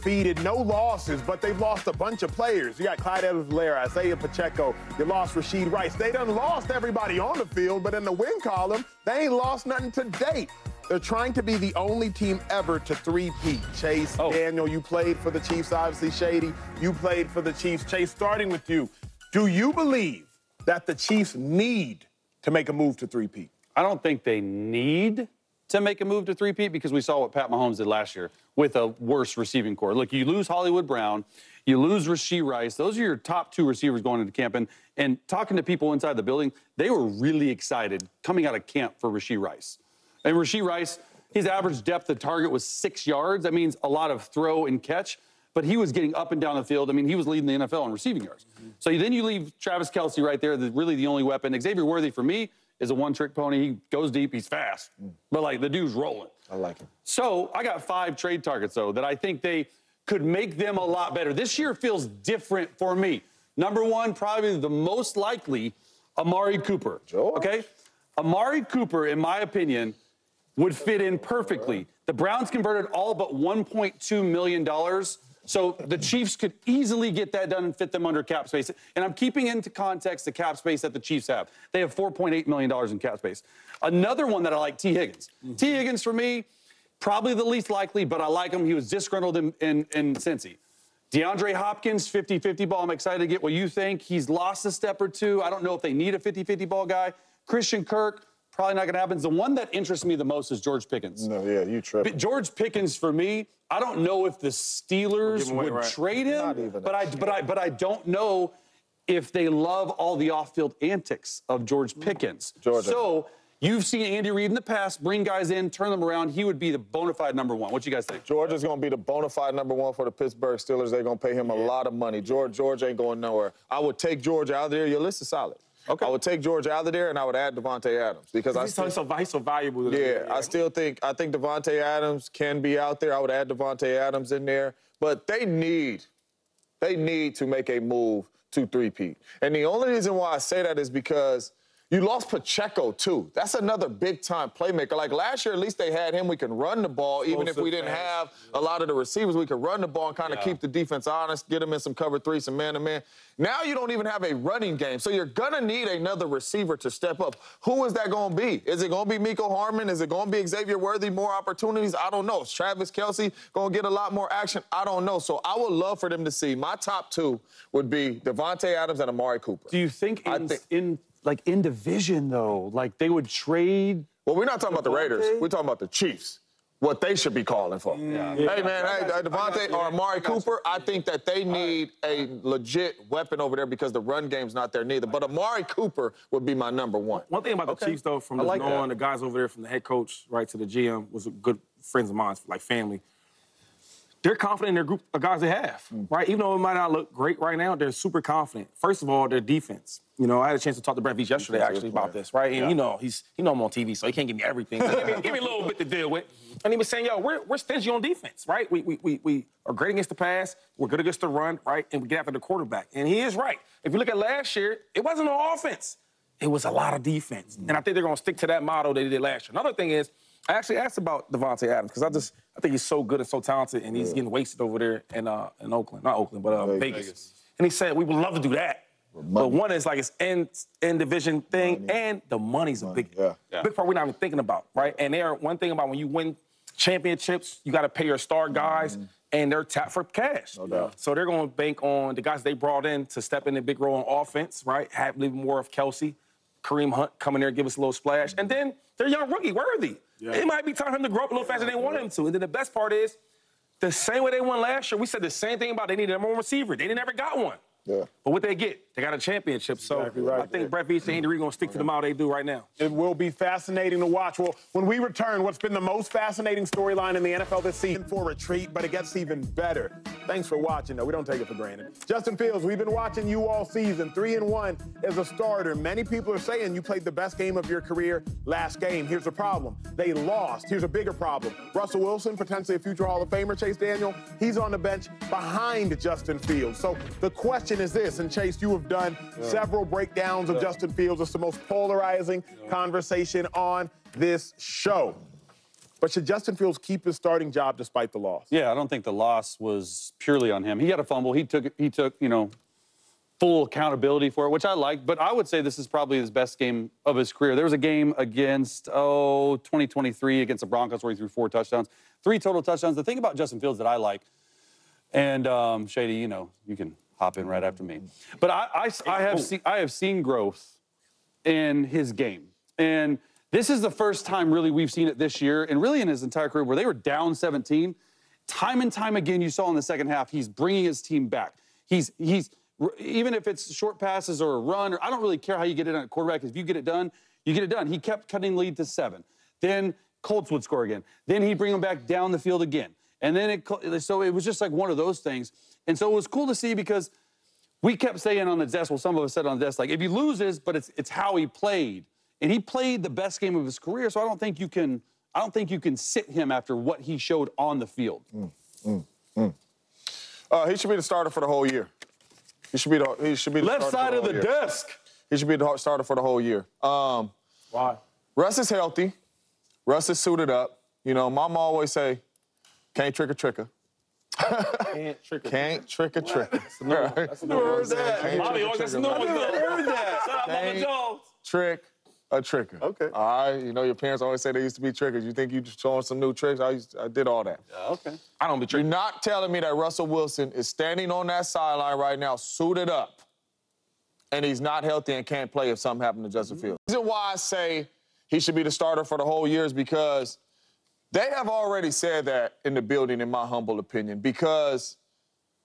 undefeated, no losses, but they've lost a bunch of players. You got Clyde Edwards-Helaire, Isaiah Pacheco, you lost Rashee Rice. They done lost everybody on the field, but in the win column, they ain't lost nothing to date. They're trying to be the only team ever to three-peat. Chase, Daniel, you played for the Chiefs, obviously. Shady, you played for the Chiefs. Chase, starting with you, do you believe that the Chiefs need to make a move to three-peat? I don't think they need to make a move to three-peat because we saw what Pat Mahomes did last year with a worse receiving core. Look, you lose Hollywood Brown, you lose Rashee Rice. Those are your top two receivers going into camp. And talking to people inside the building, they were really excited coming out of camp for Rashee Rice. And Rashee Rice, his average depth of target was 6 yards. That means a lot of throw and catch. But he was getting up and down the field. I mean, he was leading the NFL in receiving yards. So then you leave Travis Kelce right there, really the only weapon. Xavier Worthy, for me, is a one-trick pony. He goes deep, he's fast. But, like, the dude's rolling. I like him. So I got 5 trade targets, though, that I think they could make them a lot better. This year feels different for me. Number one, probably the most likely, Amari Cooper. George. Okay? Amari Cooper, in my opinion, would fit in perfectly. The Browns converted all but $1.2 million. So the Chiefs could easily get that done and fit them under cap space. And I'm keeping into context the cap space that the Chiefs have. They have $4.8 million in cap space. Another one that I like, T. Higgins. T. Higgins, for me, probably the least likely, but I like him. He was disgruntled in Cincy. DeAndre Hopkins, 50-50 ball. I'm excited to get what you think. He's lost a step or two. I don't know if they need a 50-50 ball guy. Christian Kirk, probably not going to happen. The one that interests me the most is George Pickens. No, yeah, you tripping. George Pickens, for me, I don't know if the Steelers would trade him, but I don't know if they love all the off-field antics of George Pickens. So you've seen Andy Reid in the past bring guys in, turn them around. He would be the bona fide number one. What you guys think? George is going to be the bona fide number one for the Pittsburgh Steelers. They're going to pay him a lot of money. George ain't going nowhere. I would take George out of there. Your list is solid. Okay. I would take George out of there, and I would add Davante Adams because he's so valuable. Yeah, I think Davante Adams can be out there. I would add Davante Adams in there, but they need to make a move to three-peat. And the only reason why I say that is because you lost Pacheco, too. That's another big-time playmaker. Like, last year, at least they had him. We can run the ball. Even if we didn't have a lot of the receivers, we could run the ball and kind of keep the defense honest, get them in some cover three, some man-to-man. Now you don't even have a running game. So you're going to need another receiver to step up. Who is that going to be? Is it going to be Mecole Hardman? Is it going to be Xavier Worthy? More opportunities? I don't know. Is Travis Kelce going to get a lot more action? I don't know. So I would love for them to see. My top two would be Davante Adams and Amari Cooper. Do you think in division, though, like they would trade? Well, we're not talking about the Raiders. We're talking about the Chiefs, what they should be calling for. Hey, man, Davante or Amari Cooper, I think that they need a legit weapon over there because the run game's not there neither. But Amari Cooper would be my number one. One thing about the Chiefs, though, from knowing the guys over there, from the head coach right to the GM, was good friends of mine, like family. They're confident in their group of guys they have, right? Even though it might not look great right now, they're super confident. First of all, their defense. You know, I had a chance to talk to Brett Veach yesterday, actually, about this, right? And, you know, I'm on TV, so he can't give me everything. give me a little bit to deal with. And he was saying, yo, we're stingy on defense, right? We are great against the pass. We're good against the run, right? And we get after the quarterback. And he is right. If you look at last year, it wasn't on offense. It was a lot of defense. And I think they're going to stick to that model they did last year. Another thing is, I actually asked about Davante Adams because I think he's so good and so talented, and he's getting wasted over there in Oakland. Not Oakland, but Vegas. And he said, we would love to do that. But one is like it's in division thing, and the money's a big part we're not even thinking about, right? And one thing about when you win championships, you got to pay your star guys, and they're tapped for cash. No doubt. So they're going to bank on the guys they brought in to step in a big role on offense, right? Have a little more of Kelce, Kareem Hunt come in there, give us a little splash. And then their young rookie, Worthy. It might be time for him to grow up a little faster than they want him to. And then the best part is, the same way they won last year, we said the same thing about they needed a number one receiver. They never got one. Yeah. But what they get, they got a championship. So I think Brett Veach and Andy Reid are going to stick to the model they do right now. It will be fascinating to watch. Well, when we return, what's been the most fascinating storyline in the NFL this season for a treat, but it gets even better. Thanks for watching, though. We don't take it for granted. Justin Fields, we've been watching you all season. 3-1 as a starter. Many people are saying you played the best game of your career last game. Here's the problem. They lost. Here's a bigger problem. Russell Wilson, potentially a future Hall of Famer. Chase Daniel, he's on the bench behind Justin Fields. So the question is this, and Chase, you have done several breakdowns of Justin Fields. It's the most polarizing conversation on this show. But should Justin Fields keep his starting job despite the loss? Yeah, I don't think the loss was purely on him. He had a fumble. He took, you know, full accountability for it, which I liked. But I would say this is probably his best game of his career. There was a game against, 2023 against the Broncos where he threw 4 touchdowns, 3 total touchdowns. The thing about Justin Fields that I like, and Shady, you know, you can hop in right after me. But I have seen growth in his game. And this is the first time really we've seen it this year and really in his entire career where they were down 17. Time and time again, you saw in the second half, he's bringing his team back. He's even if it's short passes or a run, or I don't really care how you get it on a quarterback, because if you get it done, you get it done. He kept cutting lead to 7. Then Colts would score again. Then he'd bring them back down the field again. And then so it was just like one of those things. And so it was cool to see because we kept saying on the desk, well, some of us said on the desk, like, if he loses, but it's how he played. And he played the best game of his career, so I don't think you can sit him after what he showed on the field. He should be the starter for the whole year. He should be the left side of the desk. He should be the starter for the whole year. Why? Russ is healthy. Russ is suited up. You know, Mama always say, can't trick a tricker. Can't trick a tricker. That's a new word. Mommy always has to know what's I've heard that. Shout out Mama Jones. Trick a tricker. Okay. All right. You know, your parents always say they used to be trickers. You think you just showing some new tricks? I did all that. Okay. I don't be You're tricking. not telling me that Russell Wilson is standing on that sideline right now, suited up, and he's not healthy and can't play if something happened to Justin Fields. The reason why I say he should be the starter for the whole year is because they have already said that in the building, in my humble opinion, because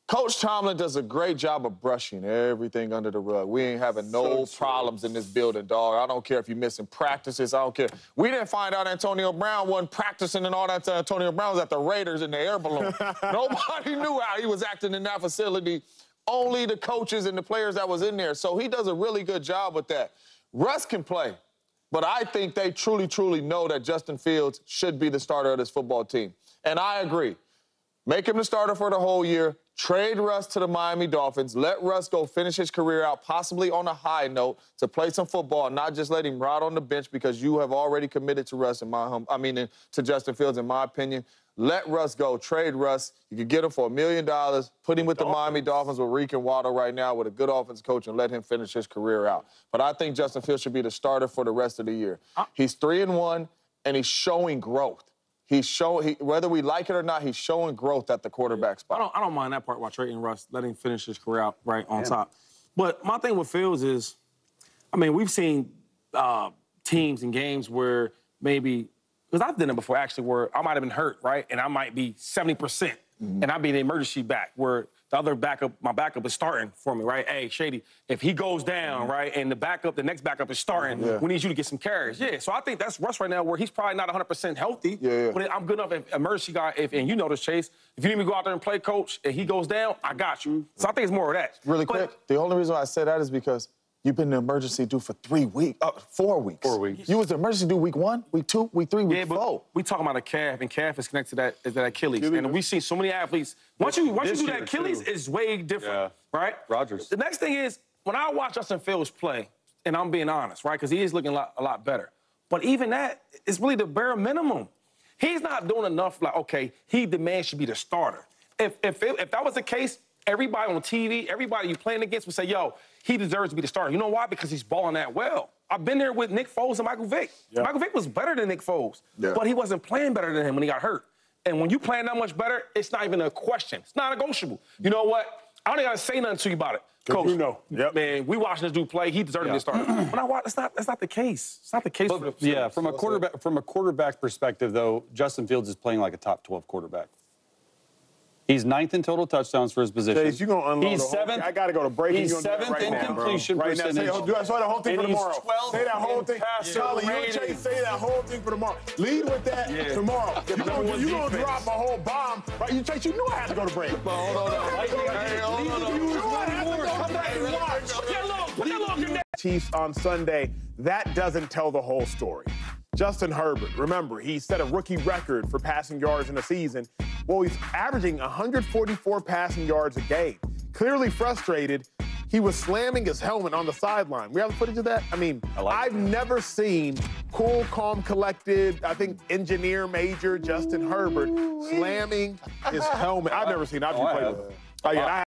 Coach Tomlin does a great job of brushing everything under the rug. We ain't having no problems in this building, dog. I don't care if you're missing practices. I don't care. We didn't find out Antonio Brown wasn't practicing and all that. Antonio Brown was at the Raiders in the air balloon. Nobody knew how he was acting in that facility. Only the coaches and the players that was in there. So he does a really good job with that. Russ can play, but I think they truly, truly know that Justin Fields should be the starter of this football team. And I agree. Make him the starter for the whole year. Trade Russ to the Miami Dolphins. Let Russ go finish his career out, possibly on a high note, to play some football, and not just let him rot on the bench because you have already committed to Russ, to Justin Fields, in my opinion. Let Russ go. Trade Russ. You can get him for $1 million. Put him with the Miami Dolphins with Reid and Waddle right now with a good offense coach and let him finish his career out. But I think Justin Fields should be the starter for the rest of the year. He's 3-1, and he's showing growth. Whether we like it or not, he's showing growth at the quarterback spot. I don't mind that part while trading Russ, letting him finish his career out right on top. But my thing with Fields is, I mean, we've seen teams and games where maybe, because I've done it before actually, where I might have been hurt, right? And I might be 70%, and I'd be the emergency back, where the other backup, my backup is starting for me, right? Hey, Shady, if he goes down, right, and the next backup is starting, we need you to get some carries. Yeah, so I think that's Russ right now, where he's probably not 100% healthy. But I'm good enough, if emergency guy, and you know this, Chase, if you need me to go out there and play, coach, and he goes down, I got you. So I think it's more of that. Really quick, the only reason why I say that is because you've been the emergency dude for 4 weeks. 4 weeks. 4 weeks. You was the emergency dude week 1, week 2, week 3, week 4. We talking about a calf, and calf is connected to that Achilles. And we've seen so many athletes. Once you do that Achilles, it's way different, right? Rodgers. The next thing is, when I watch Justin Fields play, and I'm being honest, right, because he is looking a lot better, but even that is really the bare minimum. He's not doing enough, like, okay, he demands should be the starter. If that was the case, everybody on TV, everybody you playing against would say, yo, he deserves to be the starter. You know why? Because he's balling that well. I've been there with Nick Foles and Michael Vick. Michael Vick was better than Nick Foles, but he wasn't playing better than him when he got hurt. And when you playing that much better, it's not even a question. It's not negotiable. You know what? I don't even gotta say nothing to you about it. Coach, you know. Man, we watching this dude play. He deserves to be the starter. But that's not the case. It's not the case. From a quarterback perspective, though, Justin Fields is playing like a top 12 quarterback. He's 9th in total touchdowns for his position. Chase, you're going to unload He's the whole 7th. thing. I got to go to break. He's 7th in completion percentage. Say the whole thing for tomorrow. Say that whole thing. Charlie, you and Chase say that whole thing for tomorrow. Lead with that tomorrow. You're going to drop a whole bomb. Right? Chase, you knew I had to go to break. Hold on. Chiefs on Sunday. That doesn't tell the whole story. Justin Herbert, remember, he set a rookie record for passing yards in a season. Well, he's averaging 144 passing yards a game. Clearly frustrated, he was slamming his helmet on the sideline. We have the footage of that? I mean, I've never seen cool, calm, collected, I think engineer major Justin Herbert slamming his helmet. I've never seen it. I've played with him.